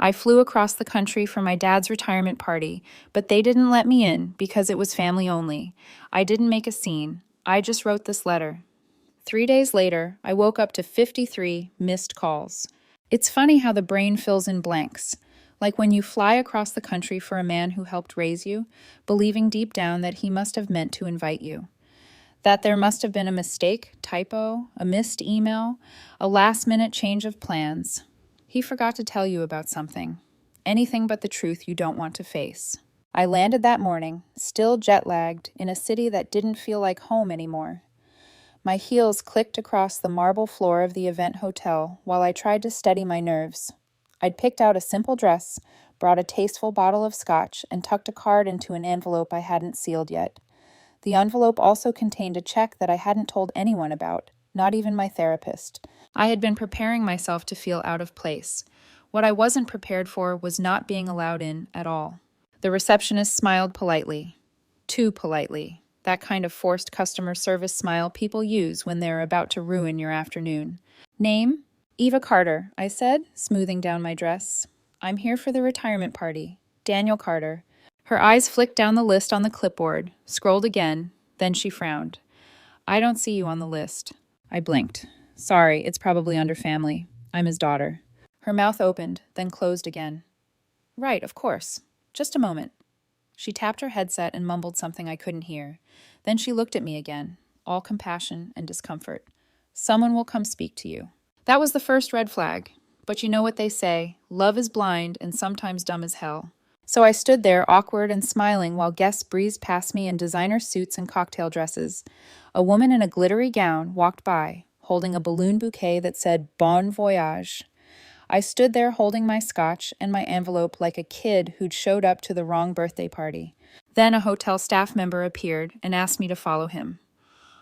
I flew across the country for my dad's retirement party, but they didn't let me in because it was family only. I didn't make a scene. I just wrote this letter. 3 days later, I woke up to 53 missed calls. It's funny how the brain fills in blanks. Like when you fly across the country for a man who helped raise you, believing deep down that he must have meant to invite you. That there must have been a mistake, typo, a missed email, a last-minute change of plans. He forgot to tell you about something. Anything but the truth you don't want to face. I landed that morning, still jet-lagged, in a city that didn't feel like home anymore. My heels clicked across the marble floor of the event hotel while I tried to steady my nerves. I'd picked out a simple dress, brought a tasteful bottle of scotch, and tucked a card into an envelope I hadn't sealed yet. The envelope also contained a check that I hadn't told anyone about, not even my therapist. I had been preparing myself to feel out of place. What I wasn't prepared for was not being allowed in at all. The receptionist smiled politely. Too politely. That kind of forced customer service smile people use when they're about to ruin your afternoon. Name? Eva Carter, I said, smoothing down my dress. I'm here for the retirement party. Daniel Carter. Her eyes flicked down the list on the clipboard, scrolled again, then she frowned. I don't see you on the list. I blinked. Sorry, it's probably under family. I'm his daughter. Her mouth opened, then closed again. Right, of course. Just a moment. She tapped her headset and mumbled something I couldn't hear. Then she looked at me again, all compassion and discomfort. Someone will come speak to you. That was the first red flag. But you know what they say, love is blind and sometimes dumb as hell. So I stood there, awkward and smiling, while guests breezed past me in designer suits and cocktail dresses. A woman in a glittery gown walked by, holding a balloon bouquet that said Bon Voyage. I stood there holding my scotch and my envelope like a kid who'd showed up to the wrong birthday party. Then a hotel staff member appeared and asked me to follow him.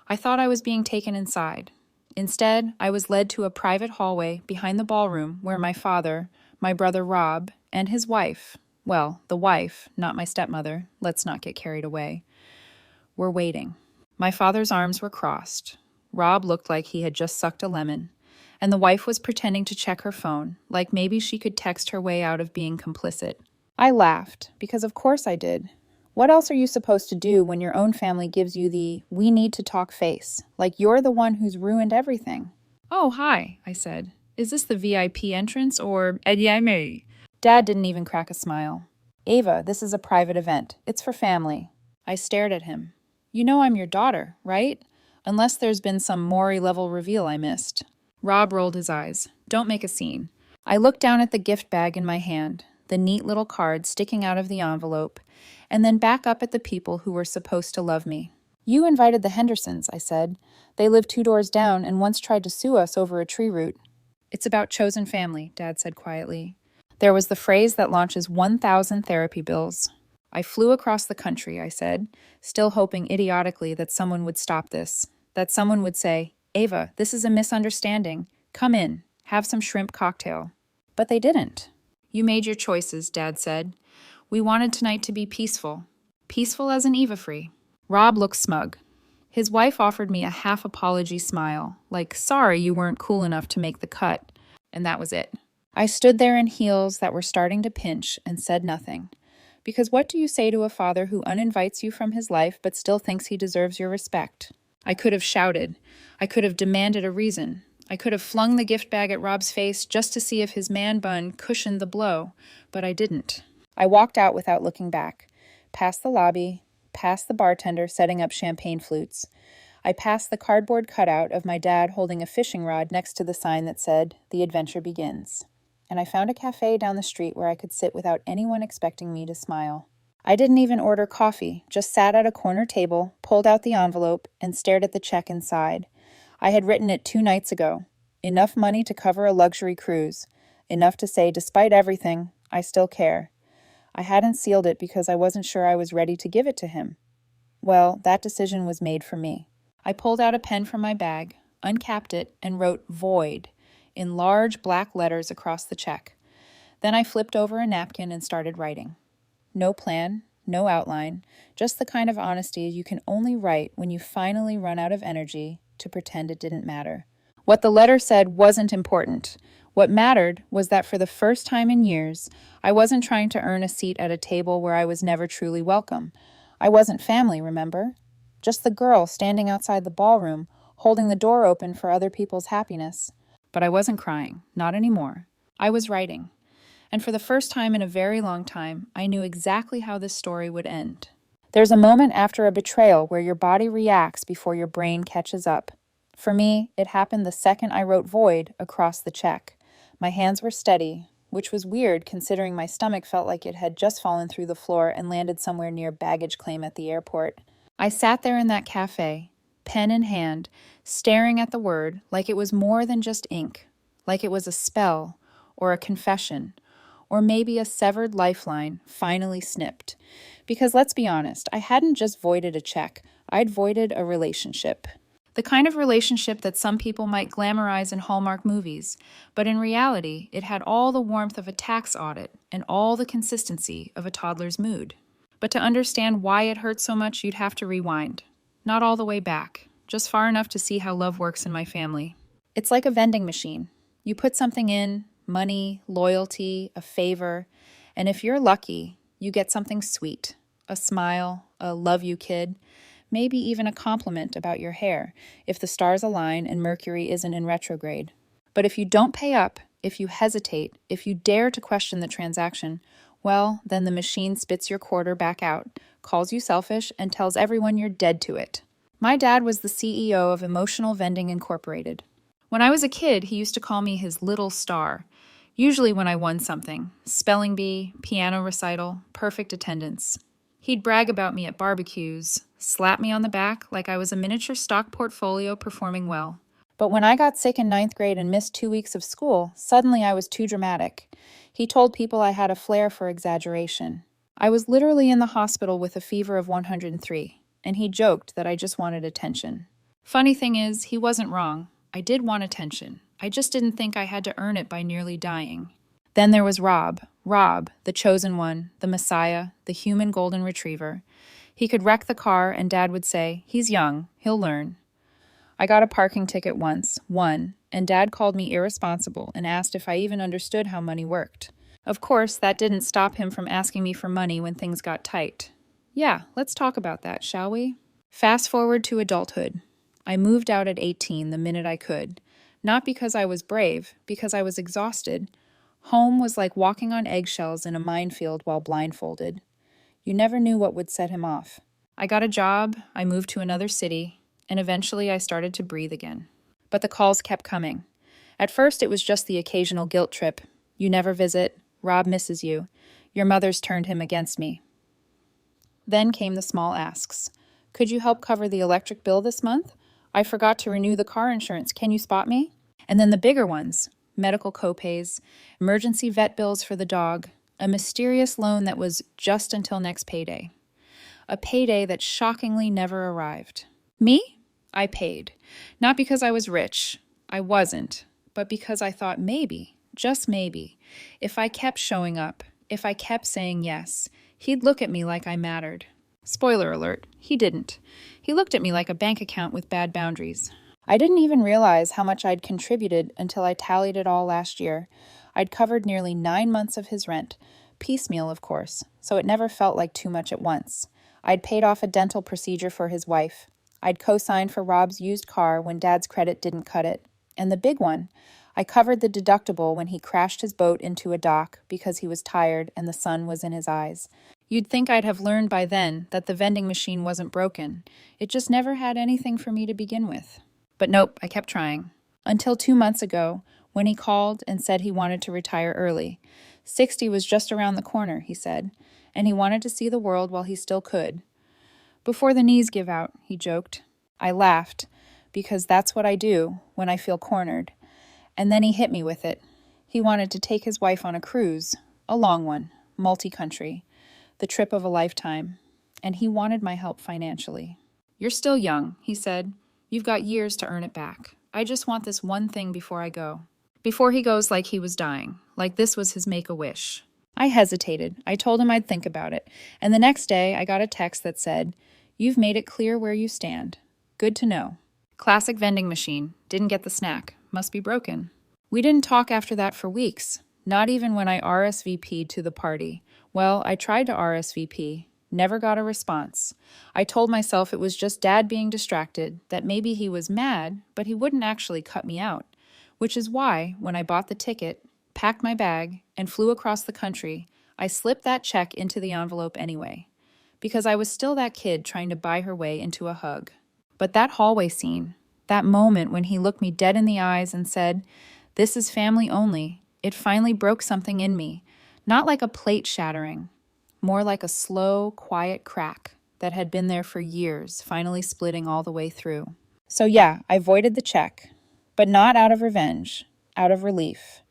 I thought I was being taken inside. Instead, I was led to a private hallway behind the ballroom where my father, my brother Rob, and his wife, well, the wife, not my stepmother, let's not get carried away, were waiting. My father's arms were crossed. Rob looked like he had just sucked a lemon. And the wife was pretending to check her phone, like maybe she could text her way out of being complicit. I laughed, because of course I did. What else are you supposed to do when your own family gives you the "we need to talk" face, like you're the one who's ruined everything? Oh, hi, I said. Is this the VIP entrance or... Dad didn't even crack a smile. Ava, this is a private event. It's for family. I stared at him. You know I'm your daughter, right? Unless there's been some Maury-level reveal I missed. Rob rolled his eyes. Don't make a scene. I looked down at the gift bag in my hand, the neat little card sticking out of the envelope, and then back up at the people who were supposed to love me. You invited the Hendersons, I said. They live 2 doors down and once tried to sue us over a tree root. It's about chosen family, Dad said quietly. There was the phrase that launches 1,000 therapy bills. I flew across the country, I said, still hoping idiotically that someone would stop this, that someone would say, Ava, this is a misunderstanding. Come in. Have some shrimp cocktail. But they didn't. You made your choices, Dad said. We wanted tonight to be peaceful. Peaceful as an Eva-free. Rob looked smug. His wife offered me a half-apology smile, like, sorry you weren't cool enough to make the cut. And that was it. I stood there in heels that were starting to pinch and said nothing. Because what do you say to a father who uninvites you from his life but still thinks he deserves your respect? I could have shouted. I could have demanded a reason. I could have flung the gift bag at Rob's face just to see if his man bun cushioned the blow, but I didn't. I walked out without looking back, past the lobby, past the bartender setting up champagne flutes. I passed the cardboard cutout of my dad holding a fishing rod next to the sign that said, "The adventure begins." And I found a cafe down the street where I could sit without anyone expecting me to smile. I didn't even order coffee, just sat at a corner table, pulled out the envelope, and stared at the check inside. I had written it 2 nights ago. Enough money to cover a luxury cruise. Enough to say, despite everything, I still care. I hadn't sealed it because I wasn't sure I was ready to give it to him. Well, that decision was made for me. I pulled out a pen from my bag, uncapped it, and wrote "Void" in large black letters across the check. Then I flipped over a napkin and started writing. No plan, no outline, just the kind of honesty you can only write when you finally run out of energy to pretend it didn't matter. What the letter said wasn't important. What mattered was that for the first time in years, I wasn't trying to earn a seat at a table where I was never truly welcome. I wasn't family, remember? Just the girl standing outside the ballroom, holding the door open for other people's happiness. But I wasn't crying, not anymore. I was writing. And for the first time in a very long time, I knew exactly how this story would end. There's a moment after a betrayal where your body reacts before your brain catches up. For me, it happened the second I wrote void across the check. My hands were steady, which was weird considering my stomach felt like it had just fallen through the floor and landed somewhere near baggage claim at the airport. I sat there in that cafe, pen in hand, staring at the word like it was more than just ink, like it was a spell or a confession, or maybe a severed lifeline finally snipped. Because let's be honest, I hadn't just voided a check, I'd voided a relationship. The kind of relationship that some people might glamorize in Hallmark movies, but in reality, it had all the warmth of a tax audit and all the consistency of a toddler's mood. But to understand why it hurt so much, you'd have to rewind. Not all the way back, just far enough to see how love works in my family. It's like a vending machine. You put something in, money, loyalty, a favor, and if you're lucky, you get something sweet, a smile, a love you kid, maybe even a compliment about your hair, if the stars align and Mercury isn't in retrograde. But if you don't pay up, if you hesitate, if you dare to question the transaction, well, then the machine spits your quarter back out, calls you selfish, and tells everyone you're dead to it. My dad was the CEO of Emotional Vending Incorporated. When I was a kid, he used to call me his little star, usually when I won something, spelling bee, piano recital, perfect attendance. He'd brag about me at barbecues, slap me on the back like I was a miniature stock portfolio performing well. But when I got sick in ninth grade and missed 2 weeks of school, suddenly I was too dramatic. He told people I had a flair for exaggeration. I was literally in the hospital with a fever of 103, and he joked that I just wanted attention. Funny thing is, he wasn't wrong. I did want attention. I just didn't think I had to earn it by nearly dying. Then there was Rob, the chosen one, the Messiah, the human golden retriever. He could wreck the car and Dad would say, "He's young, he'll learn." I got a parking ticket once, won, and Dad called me irresponsible and asked if I even understood how money worked. Of course, that didn't stop him from asking me for money when things got tight. Yeah, let's talk about that, shall we? Fast forward to adulthood. I moved out at 18 the minute I could. Not because I was brave, because I was exhausted. Home was like walking on eggshells in a minefield while blindfolded. You never knew what would set him off. I got a job, I moved to another city, and eventually I started to breathe again. But the calls kept coming. At first it was just the occasional guilt trip. You never visit, Rob misses you, your mother's turned him against me. Then came the small asks. Could you help cover the electric bill this month? I forgot to renew the car insurance, can you spot me? And then the bigger ones. Medical copays, emergency vet bills for the dog, a mysterious loan that was just until next payday. A payday that shockingly never arrived. Me? I paid. Not because I was rich. I wasn't. But because I thought maybe, just maybe, if I kept showing up, if I kept saying yes, he'd look at me like I mattered. Spoiler alert, he didn't. He looked at me like a bank account with bad boundaries. I didn't even realize how much I'd contributed until I tallied it all last year. I'd covered nearly 9 months of his rent, piecemeal of course, so it never felt like too much at once. I'd paid off a dental procedure for his wife. I'd co-signed for Rob's used car when Dad's credit didn't cut it. And the big one, I covered the deductible when he crashed his boat into a dock because he was tired and the sun was in his eyes. You'd think I'd have learned by then that the vending machine wasn't broken. It just never had anything for me to begin with. But nope, I kept trying. Until 2 months ago, when he called and said he wanted to retire early. 60 was just around the corner, he said, and he wanted to see the world while he still could. Before the knees give out, he joked. I laughed, because that's what I do when I feel cornered. And then he hit me with it. He wanted to take his wife on a cruise, a long one, multi-country, the trip of a lifetime, and he wanted my help financially. You're still young, he said. You've got years to earn it back. I just want this one thing before I go. Before he goes like he was dying, like this was his make-a-wish. I hesitated. I told him I'd think about it. And the next day, I got a text that said, "You've made it clear where you stand. Good to know." Classic vending machine. Didn't get the snack. Must be broken. We didn't talk after that for weeks, not even when I RSVP'd to the party. Well, I tried to RSVP, never got a response. I told myself it was just Dad being distracted, that maybe he was mad, but he wouldn't actually cut me out. Which is why, when I bought the ticket, packed my bag, and flew across the country, I slipped that check into the envelope anyway. Because I was still that kid trying to buy her way into a hug. But that hallway scene, that moment when he looked me dead in the eyes and said, "This is family only," it finally broke something in me, not like a plate shattering, more like a slow, quiet crack that had been there for years, finally splitting all the way through. So yeah, I voided the check, but not out of revenge, out of relief,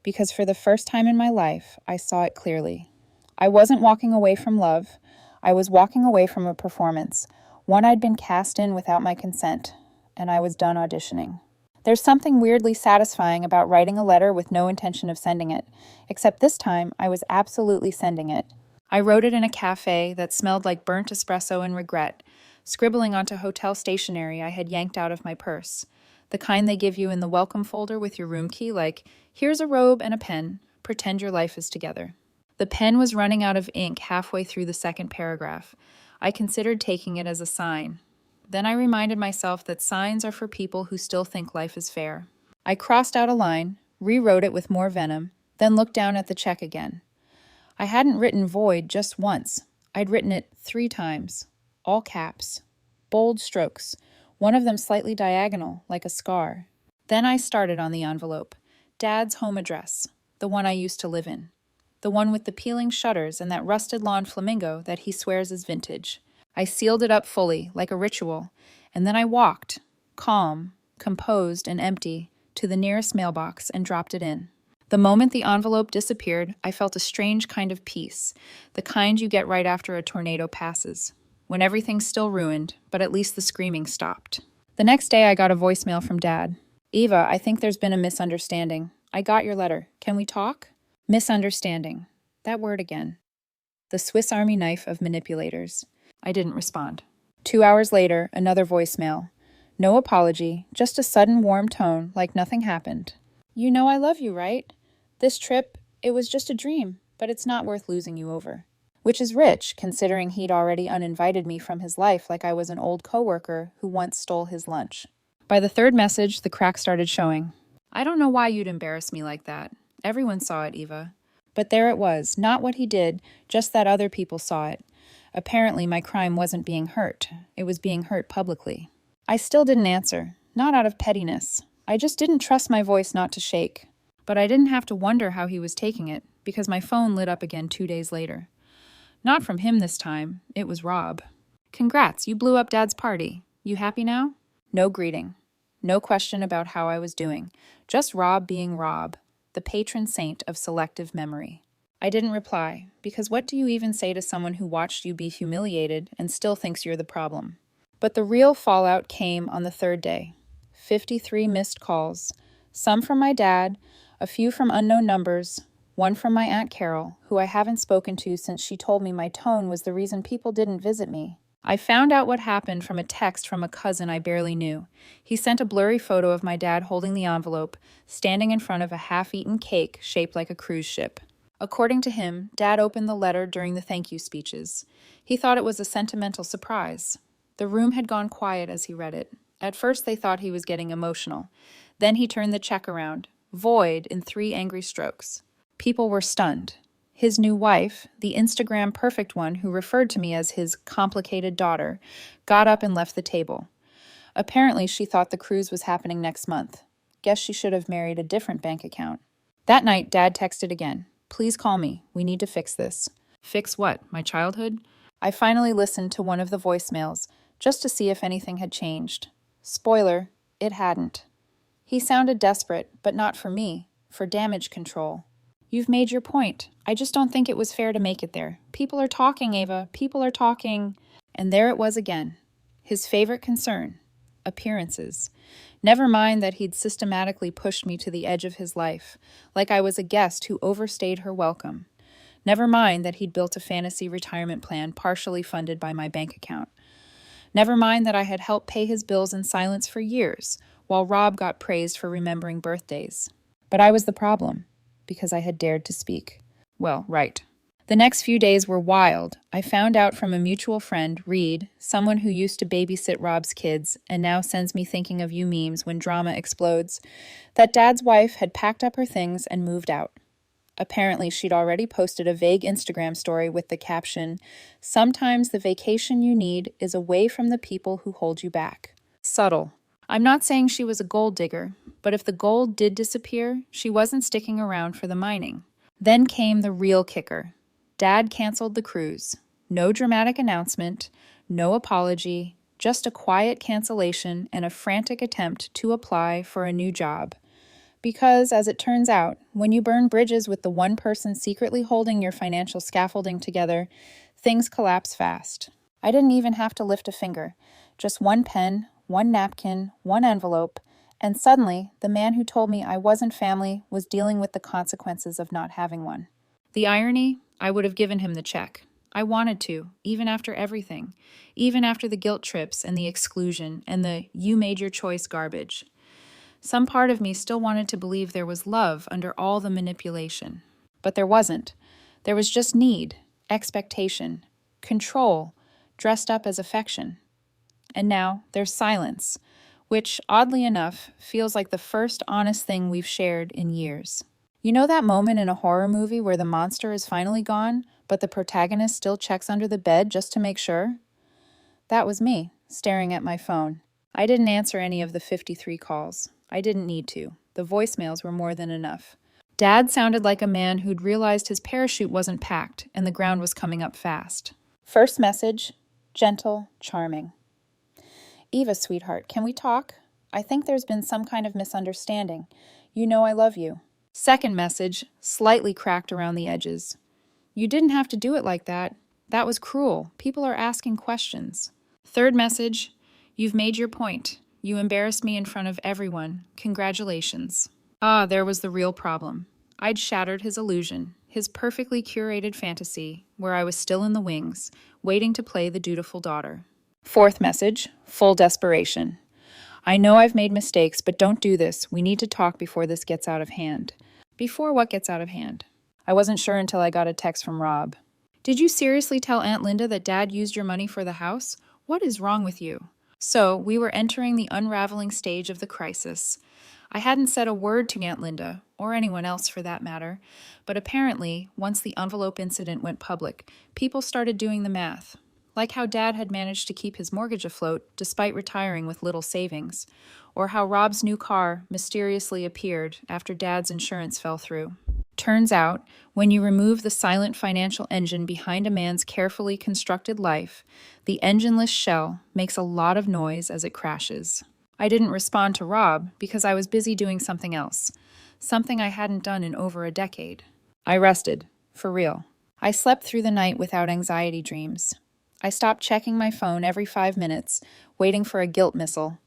because for the first time in my life, I saw it clearly. I wasn't walking away from love. I was walking away from a performance, one I'd been cast in without my consent, and I was done auditioning. There's something weirdly satisfying about writing a letter with no intention of sending it, except this time I was absolutely sending it. I wrote it in a cafe that smelled like burnt espresso and regret, scribbling onto hotel stationery I had yanked out of my purse, the kind they give you in the welcome folder with your room key, like, "Here's a robe and a pen, pretend your life is together." The pen was running out of ink halfway through the second paragraph. I considered taking it as a sign. Then I reminded myself that signs are for people who still think life is fair. I crossed out a line, rewrote it with more venom, then looked down at the check again. I hadn't written void just once. I'd written it 3 times, all caps, bold strokes, one of them slightly diagonal, like a scar. Then I started on the envelope. Dad's home address, the one I used to live in. The one with the peeling shutters and that rusted lawn flamingo that he swears is vintage. I sealed it up fully, like a ritual, and then I walked, calm, composed, and empty, to the nearest mailbox and dropped it in. The moment the envelope disappeared, I felt a strange kind of peace, the kind you get right after a tornado passes, when everything's still ruined, but at least the screaming stopped. The next day I got a voicemail from Dad. "Eva, I think there's been a misunderstanding. I got your letter. Can we talk?" Misunderstanding. That word again. The Swiss Army knife of manipulators. I didn't respond. 2 hours later, another voicemail. No apology, just a sudden warm tone, like nothing happened. "You know I love you, right? This trip, it was just a dream, but it's not worth losing you over." Which is rich, considering he'd already uninvited me from his life like I was an old coworker who once stole his lunch. By the third message, the crack started showing. "I don't know why you'd embarrass me like that. Everyone saw it, Eva." But there it was, not what he did, just that other people saw it. Apparently, my crime wasn't being hurt. It was being hurt publicly. I still didn't answer, not out of pettiness. I just didn't trust my voice not to shake. But I didn't have to wonder how he was taking it, because my phone lit up again 2 days later. Not from him this time. It was Rob. "Congrats, you blew up Dad's party. You happy now?" No greeting. No question about how I was doing. Just Rob being Rob, the patron saint of selective memory. I didn't reply, because what do you even say to someone who watched you be humiliated and still thinks you're the problem? But the real fallout came on the third day. 53 missed calls. Some from my dad, a few from unknown numbers, one from my Aunt Carol, who I haven't spoken to since she told me my tone was the reason people didn't visit me. I found out what happened from a text from a cousin I barely knew. He sent a blurry photo of my dad holding the envelope, standing in front of a half-eaten cake shaped like a cruise ship. According to him, Dad opened the letter during the thank you speeches. He thought it was a sentimental surprise. The room had gone quiet as he read it. At first they thought he was getting emotional. Then he turned the check around, void in 3 angry strokes. People were stunned. His new wife, the Instagram perfect one who referred to me as his complicated daughter, got up and left the table. Apparently she thought the cruise was happening next month. Guess she should have married a different bank account. That night, Dad texted again. "Please call me. We need to fix this." Fix what? My childhood? I finally listened to one of the voicemails, just to see if anything had changed. Spoiler, it hadn't. He sounded desperate, but not for me, for damage control. "You've made your point. I just don't think it was fair to make it there. People are talking, Ava. People are talking." And there it was again. His favorite concern. Appearances. Never mind that he'd systematically pushed me to the edge of his life, like I was a guest who overstayed her welcome. Never mind that he'd built a fantasy retirement plan partially funded by my bank account. Never mind that I had helped pay his bills in silence for years, while Rob got praised for remembering birthdays. But I was the problem, because I had dared to speak. Well, right. The next few days were wild. I found out from a mutual friend, Reed, someone who used to babysit Rob's kids and now sends me thinking of you memes when drama explodes, that Dad's wife had packed up her things and moved out. Apparently, she'd already posted a vague Instagram story with the caption, "Sometimes the vacation you need is away from the people who hold you back." Subtle. I'm not saying she was a gold digger, but if the gold did disappear, she wasn't sticking around for the mining. Then came the real kicker. Dad canceled the cruise. No dramatic announcement, no apology, just a quiet cancellation and a frantic attempt to apply for a new job. Because, as it turns out, when you burn bridges with the one person secretly holding your financial scaffolding together, things collapse fast. I didn't even have to lift a finger. Just one pen, one napkin, one envelope, and suddenly, the man who told me I wasn't family was dealing with the consequences of not having one. The irony? I would have given him the check. I wanted to, even after everything. Even after the guilt trips and the exclusion and the "you made your choice" garbage. Some part of me still wanted to believe there was love under all the manipulation. But there wasn't. There was just need, expectation, control, dressed up as affection. And now there's silence, which, oddly enough, feels like the first honest thing we've shared in years. You know that moment in a horror movie where the monster is finally gone, but the protagonist still checks under the bed just to make sure? That was me, staring at my phone. I didn't answer any of the 53 calls. I didn't need to. The voicemails were more than enough. Dad sounded like a man who'd realized his parachute wasn't packed and the ground was coming up fast. First message, gentle, charming. "Eva, sweetheart, can we talk? I think there's been some kind of misunderstanding. You know I love you." Second message, slightly cracked around the edges. "You didn't have to do it like that. That was cruel. People are asking questions." Third message, "You've made your point. You embarrassed me in front of everyone. Congratulations." Ah, there was the real problem. I'd shattered his illusion, his perfectly curated fantasy, where I was still in the wings, waiting to play the dutiful daughter. Fourth message, full desperation. "I know I've made mistakes, but don't do this. We need to talk before this gets out of hand." Before what gets out of hand? I wasn't sure until I got a text from Rob. "Did you seriously tell Aunt Linda that Dad used your money for the house? What is wrong with you?" So, we were entering the unraveling stage of the crisis. I hadn't said a word to Aunt Linda, or anyone else for that matter, but apparently, once the envelope incident went public, people started doing the math. Like how Dad had managed to keep his mortgage afloat despite retiring with little savings, or how Rob's new car mysteriously appeared after Dad's insurance fell through. Turns out, when you remove the silent financial engine behind a man's carefully constructed life, the engineless shell makes a lot of noise as it crashes. I didn't respond to Rob because I was busy doing something else, something I hadn't done in over a decade. I rested, for real. I slept through the night without anxiety dreams. I stopped checking my phone every 5 minutes, waiting for a guilt missile.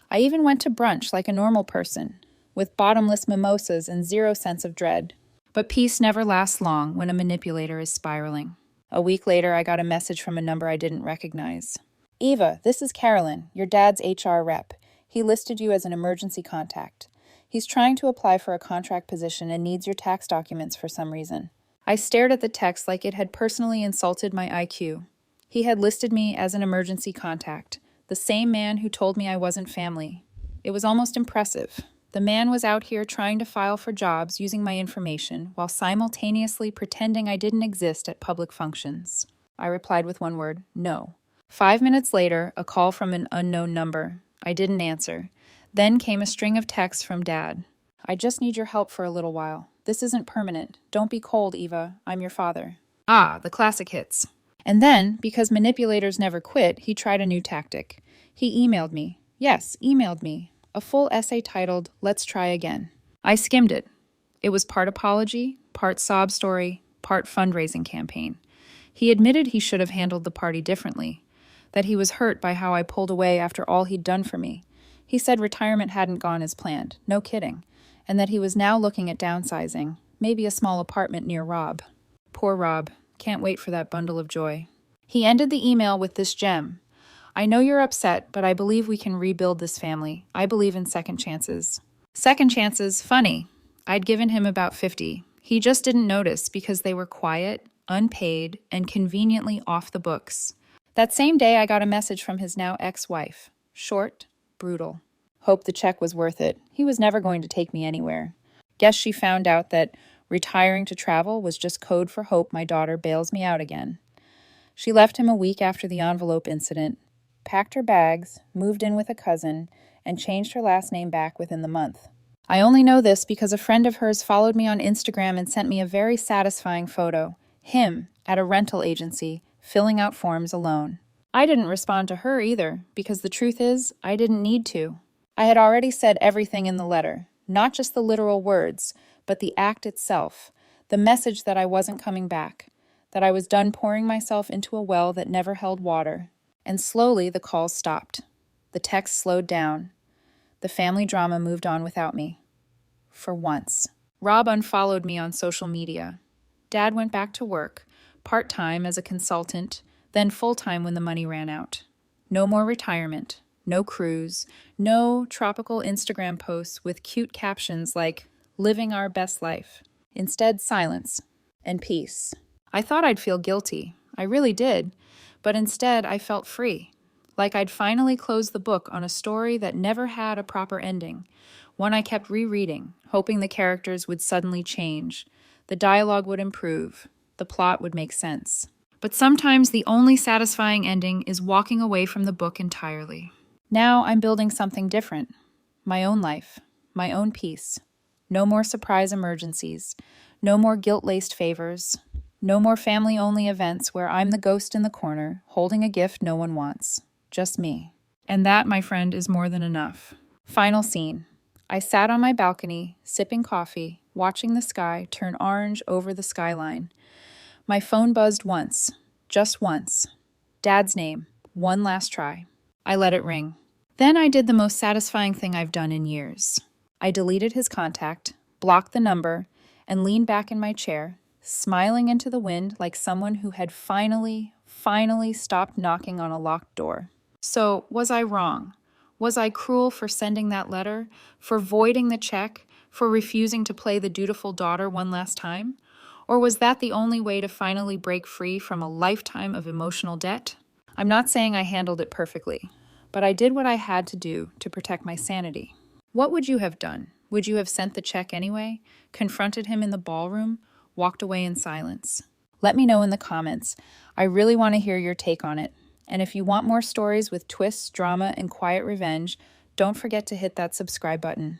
I even went to brunch like a normal person, with bottomless mimosas and zero sense of dread. But peace never lasts long when a manipulator is spiraling. A week later, I got a message from a number I didn't recognize. "Eva, this is Carolyn, your dad's HR rep. He listed you as an emergency contact. He's trying to apply for a contract position and needs your tax documents for some reason." I stared at the text like it had personally insulted my IQ. He had listed me as an emergency contact, the same man who told me I wasn't family. It was almost impressive. The man was out here trying to file for jobs using my information while simultaneously pretending I didn't exist at public functions. I replied with one word, no. 5 minutes later, a call from an unknown number. I didn't answer. Then came a string of texts from Dad. "I just need your help for a little while. This isn't permanent. Don't be cold, Eva. I'm your father." Ah, the classic hits. And then, because manipulators never quit, he tried a new tactic. He emailed me. Yes, emailed me. A full essay titled, "Let's Try Again." I skimmed it. It was part apology, part sob story, part fundraising campaign. He admitted he should have handled the party differently, that he was hurt by how I pulled away after all he'd done for me. He said retirement hadn't gone as planned, no kidding, and that he was now looking at downsizing, maybe a small apartment near Rob. Poor Rob. Can't wait for that bundle of joy. He ended the email with this gem. "I know you're upset, but I believe we can rebuild this family. I believe in second chances." Second chances, funny. I'd given him about 50. He just didn't notice because they were quiet, unpaid, and conveniently off the books. That same day, I got a message from his now ex-wife. Short, brutal. Hope the check was worth it. He was never going to take me anywhere. Guess she found out that retiring to travel was just code for hope my daughter bails me out again. She left him a week after the envelope incident, packed her bags, moved in with a cousin, and changed her last name back within the month. I only know this because a friend of hers followed me on Instagram and sent me a very satisfying photo. Him, at a rental agency, filling out forms alone. I didn't respond to her either, because the truth is, I didn't need to. I had already said everything in the letter, not just the literal words, but the act itself, the message that I wasn't coming back, that I was done pouring myself into a well that never held water. And slowly the calls stopped. The texts slowed down. The family drama moved on without me. For once. Rob unfollowed me on social media. Dad went back to work, part-time as a consultant, then full-time when the money ran out. No more retirement, no cruise, no tropical Instagram posts with cute captions like, "Living our best life." Instead, silence and peace. I thought I'd feel guilty. I really did. But instead, I felt free. Like I'd finally closed the book on a story that never had a proper ending. One I kept rereading, hoping the characters would suddenly change. The dialogue would improve. The plot would make sense. But sometimes the only satisfying ending is walking away from the book entirely. Now I'm building something different. My own life. My own peace. No more surprise emergencies. No more guilt-laced favors. No more family-only events where I'm the ghost in the corner, holding a gift no one wants. Just me. And that, my friend, is more than enough. Final scene. I sat on my balcony, sipping coffee, watching the sky turn orange over the skyline. My phone buzzed once. Just once. Dad's name. One last try. I let it ring. Then I did the most satisfying thing I've done in years. I deleted his contact, blocked the number, and leaned back in my chair, smiling into the wind like someone who had finally stopped knocking on a locked door. So, was I wrong? Was I cruel for sending that letter? For voiding the check? For refusing to play the dutiful daughter one last time? Or was that the only way to finally break free from a lifetime of emotional debt? I'm not saying I handled it perfectly, but I did what I had to do to protect my sanity. What would you have done? Would you have sent the check anyway? Confronted him in the ballroom? Walked away in silence? Let me know in the comments. I really want to hear your take on it. And if you want more stories with twists, drama, and quiet revenge, don't forget to hit that subscribe button.